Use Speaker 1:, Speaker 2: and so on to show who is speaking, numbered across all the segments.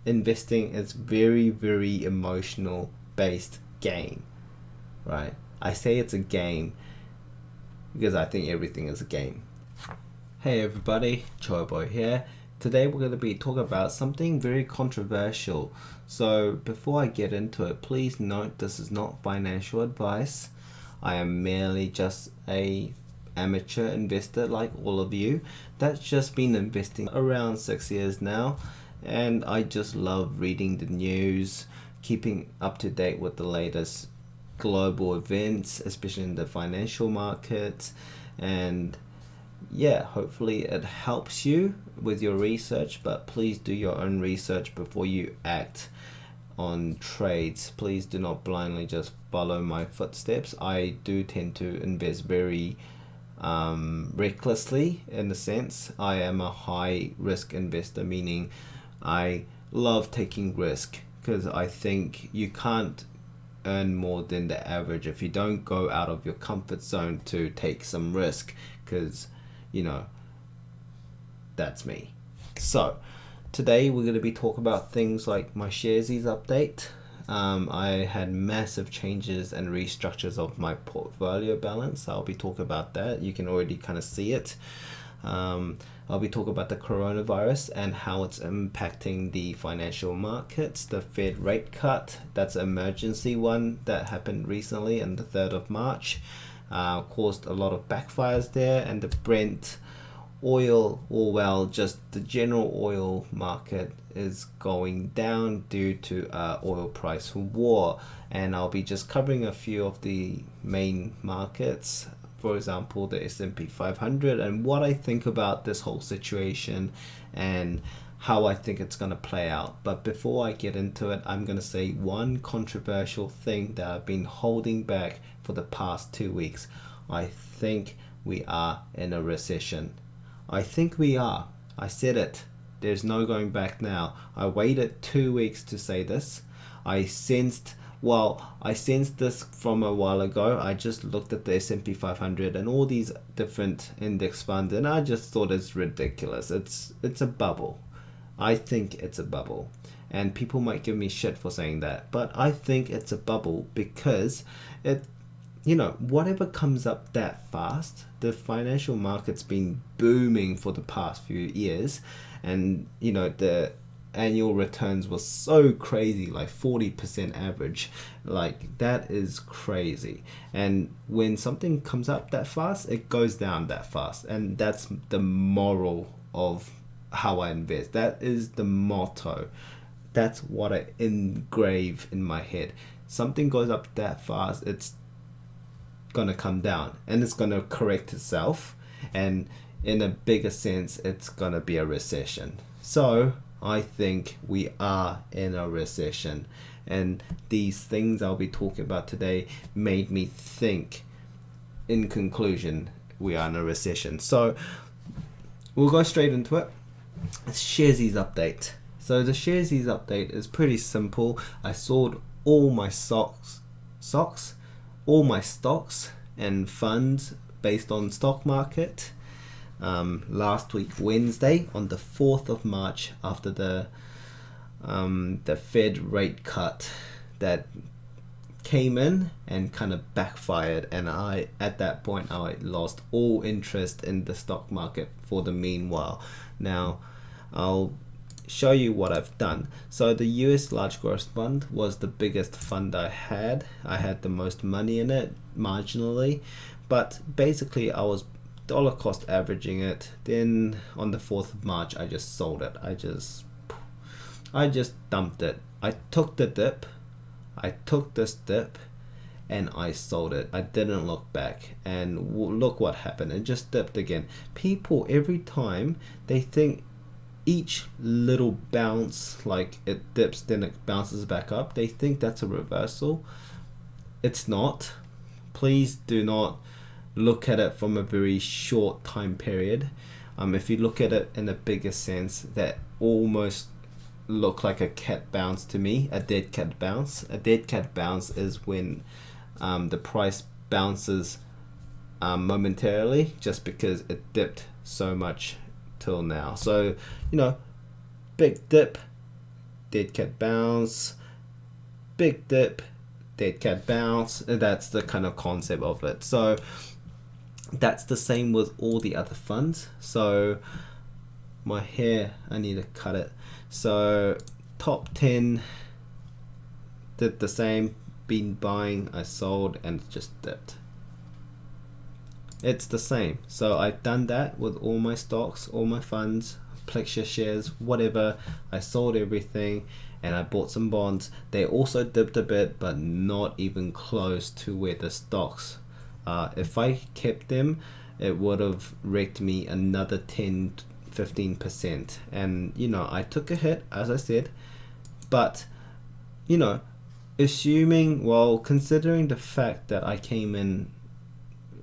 Speaker 1: investing is very emotional based game, right? I say it's a game because I think everything is a game. Hey everybody, Choboy here. Today we're going to be talking about something very controversial. So before I get into it, please note this is not financial advice. I am merely just a amateur investor like all of you that's just been investing around 6 years now, and I just love reading the news, keeping up to date with the latest global events, especially in the financial markets. And yeah, hopefully it helps you with your research, but please do your own research before you act on trades. Please do not blindly just follow my footsteps. I do tend to invest very recklessly. In a sense, I am a high risk investor, meaning I love taking risk because I think you can't earn more than the average if you don't go out of your comfort zone to take some risk, because that's me. So today we're going to be talking about things like my Sharesies update. I had massive changes and restructures of my portfolio balance. I'll be talking about that. You can already kind of see it. I'll be talking about the coronavirus and how it's impacting the financial markets. The Fed rate cut, that's an emergency one that happened recently on the 3rd of March, caused a lot of backfires there. And the Brent oil, or well, just the general oil market is going down due to oil price war. And I'll be just covering a few of the main markets, for example the S&P 500, and what I think about this whole situation and how I think it's going to play out. But before I get into it, I'm going to say one controversial thing that I've been holding back for the past 2 weeks. I think we are in a recession. I think we are. I said it. There's no going back now. I waited 2 weeks to say this. I sensed this from a while ago. I just looked at the S&P 500 and all these different index funds, and I just thought it's ridiculous. It's a bubble. I think it's a bubble. And people might give me shit for saying that, but I think it's a bubble because whatever comes up that fast, the financial market's been booming for the past few years, and the annual returns was so crazy, like 40% average. Like, that is crazy. And when something comes up that fast, it goes down that fast, and that's the moral of how I invest. That is the motto. That's what I engrave in my head. Something goes up that fast, it's gonna come down and it's gonna correct itself, and in a bigger sense it's gonna be a recession. So I think we are in a recession, and these things I'll be talking about today made me think, in conclusion, we are in a recession. So we'll go straight into it. It's Sharesies update. So the Sharesies update is pretty simple. I sold all my all my stocks and funds based on stock market last week Wednesday, on the 4th of March, after the Fed rate cut that came in and kind of backfired, and at that point I lost all interest in the stock market for the meanwhile. Now I'll show you what I've done. So the US large growth fund was the biggest fund I had. I had the most money in it marginally, but basically I was dollar cost averaging it. Then on the 4th of March I just sold it. I just dumped it. I took the dip, I took this dip, and I sold it. I didn't look back, and look what happened. It just dipped again. People, every time they think each little bounce, like it dips then it bounces back up, they think that's a reversal. It's not. Please do not look at it from a very short time period. If you look at it in a bigger sense, that almost look like a cat bounce to me, a dead cat bounce. A dead cat bounce is when the price bounces momentarily just because it dipped so much till now. So big dip, dead cat bounce, big dip, dead cat bounce. That's the kind of concept of it. So that's the same with all the other funds. So my hair, I need to cut it. So top 10 did the same, been buying, I sold, and just dipped. It's the same. So I've done that with all my stocks, all my funds, Plexia shares, whatever. I sold everything and I bought some bonds. They also dipped a bit, but not even close to where the stocks. If I kept them, it would have wrecked me another 10-15%. And you know, I took a hit, as I said, but you know, considering the fact that I came in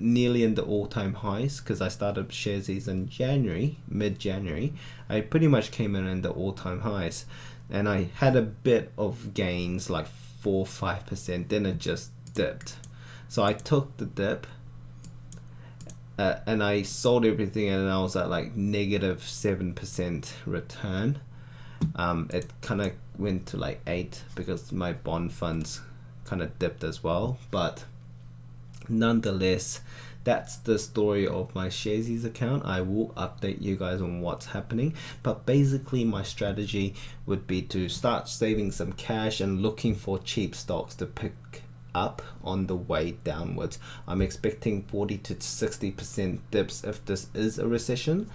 Speaker 1: nearly in the all-time highs, because I started Sharesies in mid-January, I pretty much came in the all-time highs, and I had a bit of gains, like 4-5%, then it just dipped. So I took the dip, and I sold everything, and I was at like -7% return. It kind of went to like 8 because my bond funds kind of dipped as well, but nonetheless, that's the story of my Sharesies account. I will update you guys on what's happening, but basically my strategy would be to start saving some cash and looking for cheap stocks to pick up on the way downwards. I'm expecting 40-60% dips if this is a recession,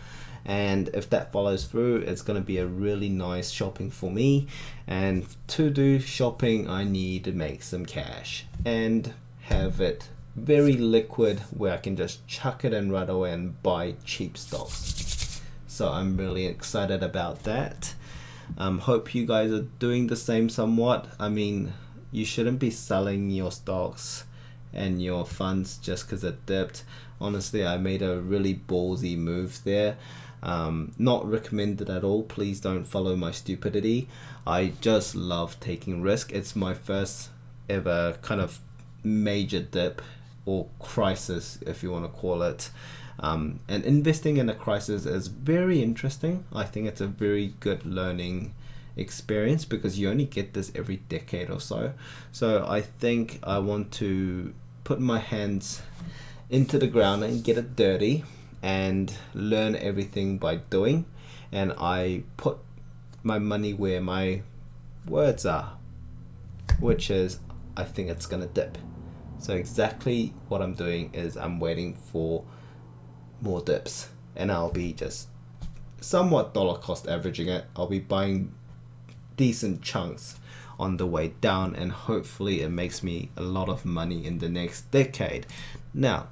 Speaker 1: and if that follows through, it's going to be a really nice shopping for me. And to do shopping, I need to make some cash and have it very liquid where I can just chuck it in right away and buy cheap stocks. So I'm really excited about that. Hope you guys are doing the same somewhat. I mean, you shouldn't be selling your stocks and your funds just because it dipped. Honestly, I made a really ballsy move there. Not recommended at all. Please don't follow my stupidity. I just love taking risk. It's my first ever kind of major dip or crisis, if you want to call it. And investing in a crisis is very interesting. I think it's a very good learning experience because you only get this every decade or so. So I think I want to put my hands into the ground and get it dirty and learn everything by doing. And I put my money where my words are, which is I think it's gonna dip. So exactly what I'm doing is I'm waiting for more dips, and I'll be just somewhat dollar cost averaging it. I'll be buying decent chunks on the way down, and hopefully it makes me a lot of money in the next decade. Now,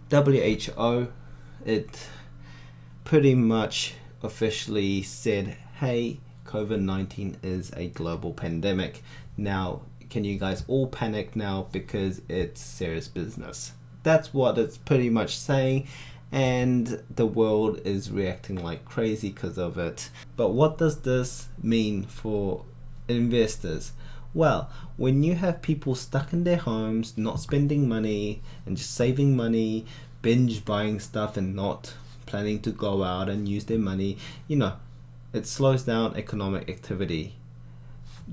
Speaker 1: WHO, it pretty much officially said, hey, COVID-19 is a global pandemic. Now, can you guys all panic now because it's serious business? That's what it's pretty much saying, and the world is reacting like crazy because of it. But what does this mean for investors? Well, when you have people stuck in their homes, not spending money and just saving money, binge buying stuff and not planning to go out and use their money, you know, it slows down economic activity.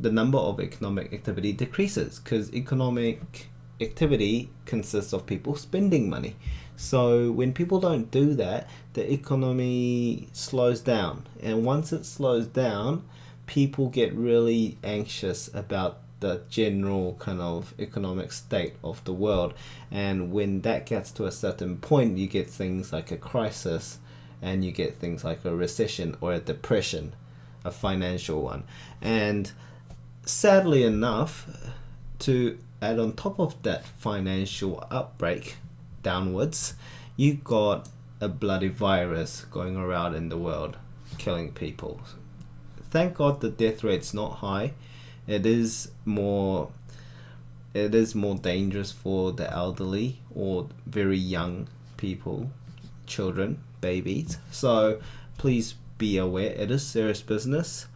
Speaker 1: The number of economic activity decreases because economic activity consists of people spending money. So when people don't do that, the economy slows down, and once it slows down, people get really anxious about the general kind of economic state of the world. And when that gets to a certain point, you get things like a crisis, and you get things like a recession or a depression, a financial one. And sadly enough, to add on top of that financial outbreak downwards, you got a bloody virus going around in the world killing people. Thank God the death rate's not high. It is more dangerous for the elderly or very young people, children, babies. So please be aware, it is serious business,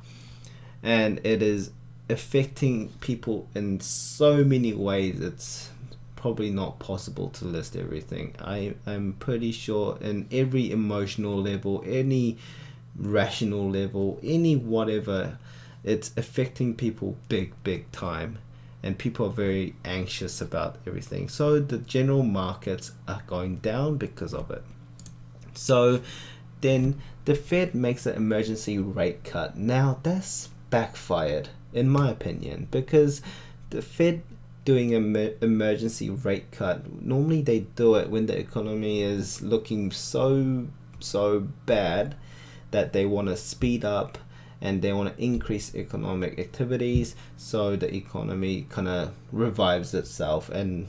Speaker 1: and it is affecting people in so many ways. It's probably not possible to list everything. I'm pretty sure in every emotional level, any rational level, any whatever, it's affecting people big time, and people are very anxious about everything. So the general markets are going down because of it. So then the Fed makes an emergency rate cut. Now that's backfired, in my opinion, because the Fed doing an emergency rate cut, normally they do it when the economy is looking so bad that they want to speed up and they want to increase economic activities, so the economy kind of revives itself and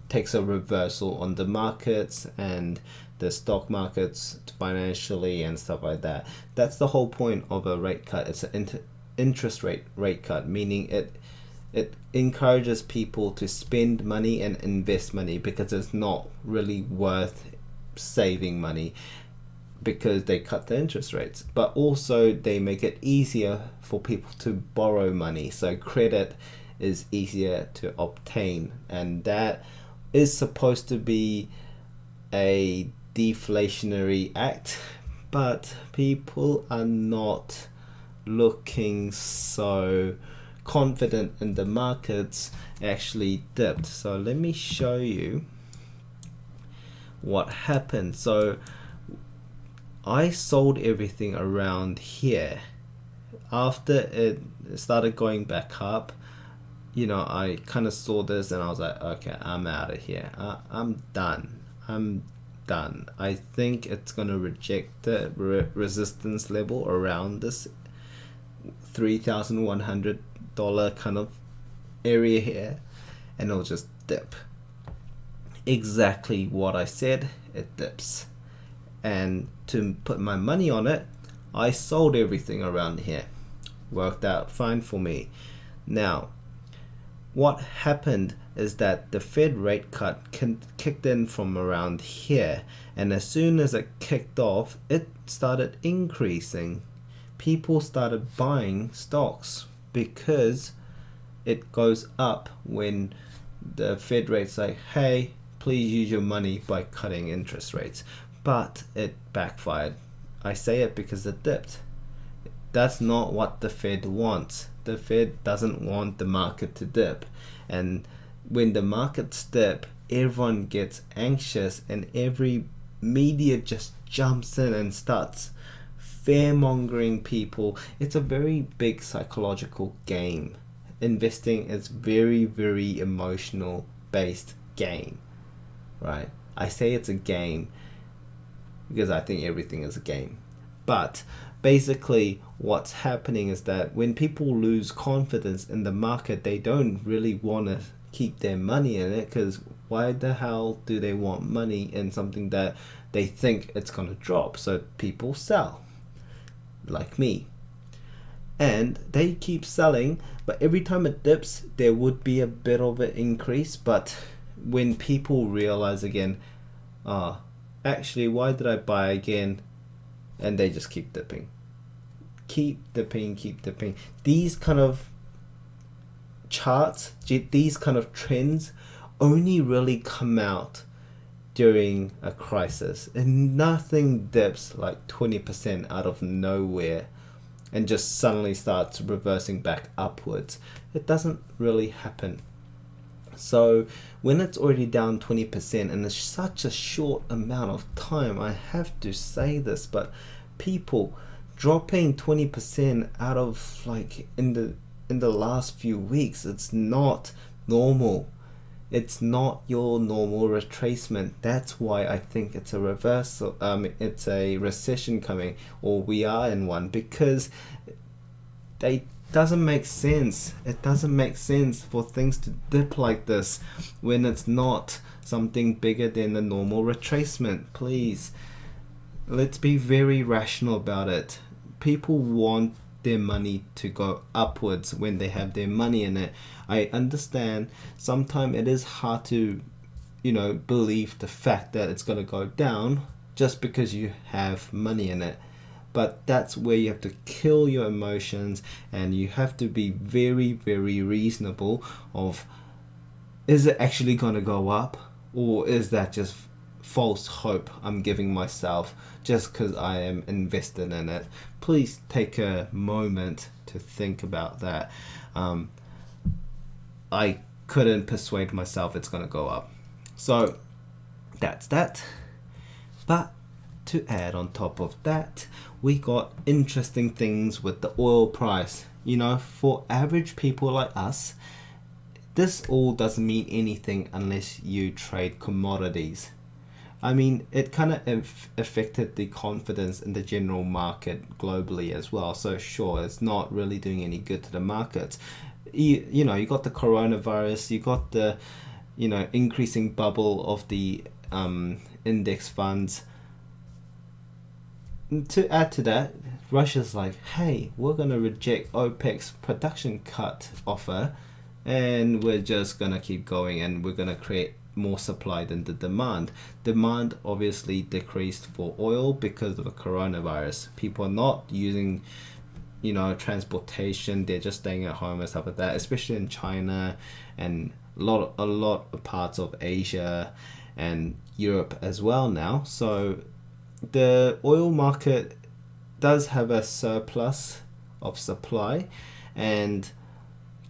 Speaker 1: takes a reversal on the markets and the stock markets financially and stuff like that. That's the whole point of a rate cut. It's an interest rate cut, meaning it encourages people to spend money and invest money, because it's not really worth saving money because they cut the interest rates. But also they make it easier for people to borrow money, so credit is easier to obtain, and that is supposed to be a deflationary act, but people are not looking so confident in the markets. Actually dipped. So let me show you what happened. So I sold everything around here after it started going back up. I kind of saw this and I was like, okay, I'm out of here. I'm done. I think it's gonna reject the resistance level around this $3,100 kind of area here, and it'll just dip. Exactly what I said, it dips. And to put my money on it, I sold everything around here. Worked out fine for me. Now, what happened is that the Fed rate cut kicked in from around here, and as soon as it kicked off, it started increasing. People started buying stocks because it goes up when the Fed rates say, hey, please use your money by cutting interest rates. But it backfired. I say it because it dipped. That's not what the Fed wants. The Fed doesn't want the market to dip. And when the markets dip, everyone gets anxious and every media just jumps in and starts fear-mongering people. It's a very big psychological game. Investing is very emotional based game, right? I say it's a game because I think everything is a game. But basically what's happening is that when people lose confidence in the market, they don't really want to keep their money in it, because why the hell do they want money in something that they think it's going to drop? So people sell, like me, and they keep selling, but every time it dips there would be a bit of an increase. But when people realize again, actually, why did I buy again? And they just keep dipping. Keep dipping. These kind of charts, these kind of trends only really come out during a crisis. And nothing dips like 20% out of nowhere and just suddenly starts reversing back upwards. It doesn't really happen. So when it's already down 20% and it's such a short amount of time, I have to say this, but people dropping 20% out of like in the last few weeks, it's not normal. It's not your normal retracement. That's why I think it's a reversal. It's a recession coming, or we are in one, because they doesn't make sense. It doesn't make sense for things to dip like this when it's not something bigger than the normal retracement. Please, let's be very rational about it. People want their money to go upwards when they have their money in it. I understand sometimes it is hard to, believe the fact that it's going to go down just because you have money in it. But that's where you have to kill your emotions, and you have to be very reasonable of, is it actually going to go up, or is that just false hope I'm giving myself just because I am invested in it. Please take a moment to think about that. I couldn't persuade myself it's going to go up. So that's that. But to add on top of that, we got interesting things with the oil price. You know, for average people like us, this all doesn't mean anything unless you trade commodities. I mean, it kind of affected the confidence in the general market globally as well. So sure, it's not really doing any good to the markets. You know, you got the coronavirus, you got the, you know, increasing bubble of the index funds. To add to that, Russia's like, hey, we're going to reject OPEC's production cut offer, and we're just going to keep going, and we're going to create more supply than the demand. Demand obviously decreased for oil because of the coronavirus. People are not using, you know, transportation. They're just staying at home and stuff like that, especially in China and a lot of parts of Asia and Europe as well now. So the oil market does have a surplus of supply, and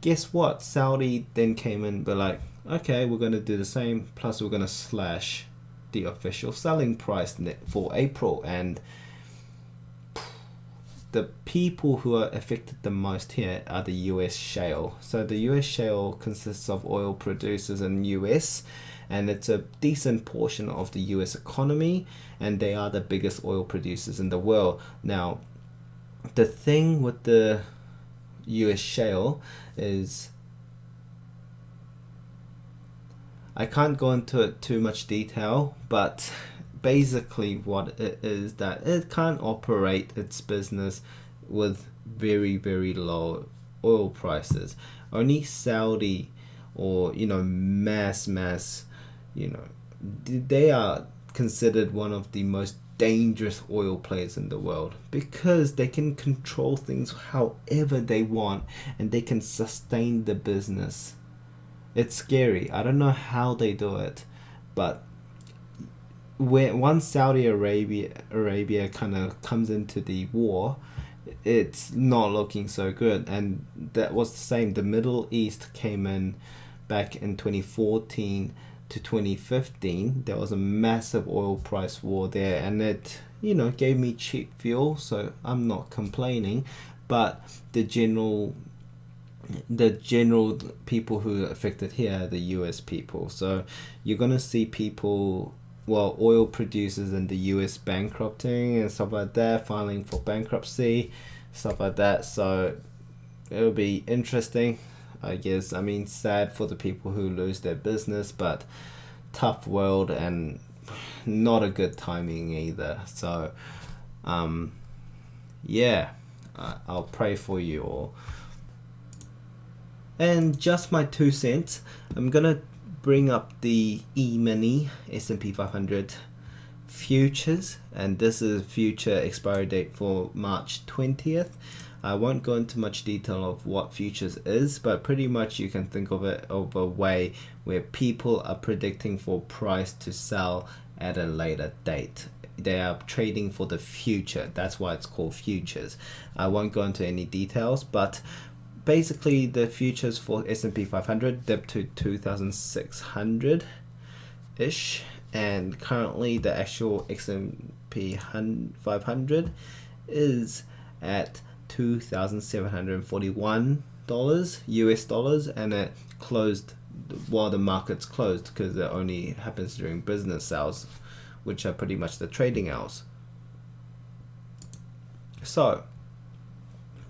Speaker 1: guess what? Saudi then came in, but like, okay, we're going to do the same, plus we're going to slash the official selling price for April. And the people who are affected the most here are the US shale. So the US shale consists of oil producers in US, and it's a decent portion of the US economy, and they are the biggest oil producers in the world. Now, the thing with the US shale is, I can't go into it too much detail, but basically what it is that it can't operate its business with very, very low oil prices. Only Saudi or, you know, mass, you know, they are considered one of the most dangerous oil players in the world because they can control things however they want and they can sustain the business. It's scary. I don't know how they do it, but once Saudi Arabia kind of comes into the war, it's not looking so good. And that was the same. The Middle East came in back in 2014 to 2015. There was a massive oil price war there, and it, you know, gave me cheap fuel, so I'm not complaining. But the general people who are affected here are the US people. So you're gonna see people, well, oil producers in the US bankrupting and stuff like that, filing for bankruptcy, stuff like that. So it'll be interesting, I guess. I mean, sad for the people who lose their business, but tough world and not a good timing either. So yeah, I'll pray for you all. And just my 2 cents, I'm gonna bring up the E-mini S&P 500 futures, and this is future expiry date for March 20th. I won't go into much detail of what futures is, but pretty much you can think of it of a way where people are predicting for price to sell at a later date. They are trading for the future. That's why it's called futures. I won't go into any details, but basically the futures for S&P 500 dipped to 2,600 ish, and currently the actual S&P 500 is at $2,741 US dollars, and it closed while the market's closed because it only happens during business hours, which are pretty much the trading hours. So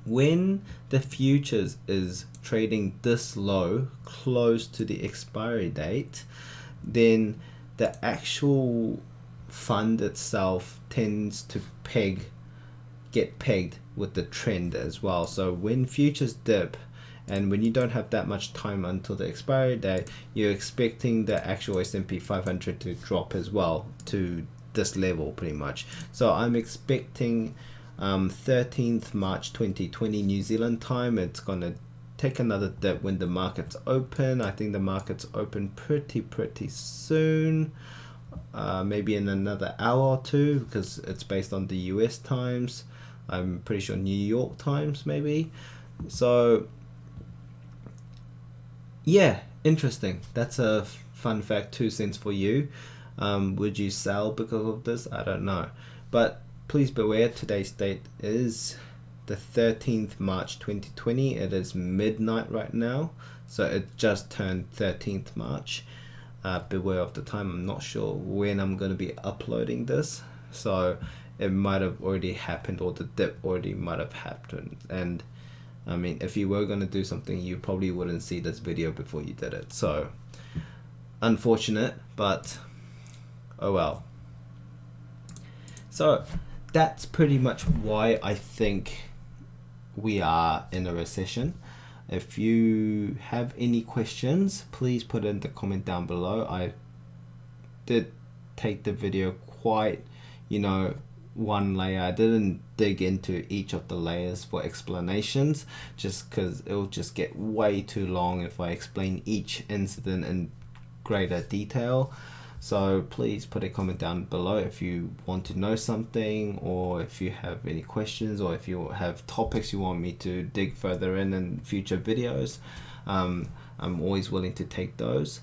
Speaker 1: when the futures is trading this low, close to the expiry date, then the actual fund itself tends to get pegged with the trend as well. So when futures dip and when you don't have that much time until the expiry date, you're expecting the actual S&P 500 to drop as well to this level pretty much. So I'm expecting 13th March 2020 New Zealand time, it's gonna take another dip when the markets open. I think the markets open pretty soon maybe in another hour or two, because it's based on the US times. I'm pretty sure New York times maybe. So yeah, interesting. That's a fun fact, 2 cents for you. Would you sell because of this? I don't know. But please beware, today's date is the 13th March 2020. It is midnight right now. So it just turned 13th March. Beware of the time. I'm not sure when I'm going to be uploading this. So it might have already happened, or the dip already might have happened. And I mean, if you were going to do something, you probably wouldn't see this video before you did it. So unfortunate, but oh well. So that's pretty much why I think we are in a recession. If you have any questions, please put in the comment down below. I did take the video quite, one layer. I didn't dig into each of the layers for explanations, just because it will just get way too long if I explain each incident in greater detail. So please put a comment down below if you want to know something, or if you have any questions, or if you have topics you want me to dig further in future videos. I'm always willing to take those.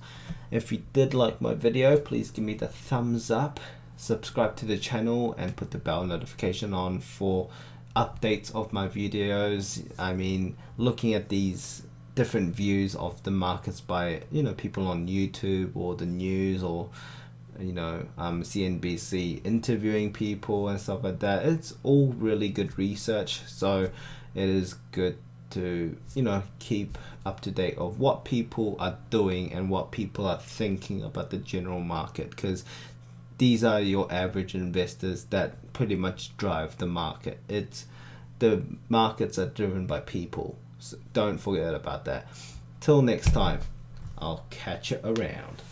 Speaker 1: If you did like my video, please give me the thumbs up, subscribe to the channel, and put the bell notification on for updates of my videos. I mean, looking at these different views of the markets by people on YouTube or the news, or CNBC interviewing people and stuff like that. It's all really good research, so it is good to keep up to date of what people are doing and what people are thinking about the general market, because these are your average investors that pretty much drive the market. The markets are driven by people. So don't forget about that. Till next time, I'll catch you around.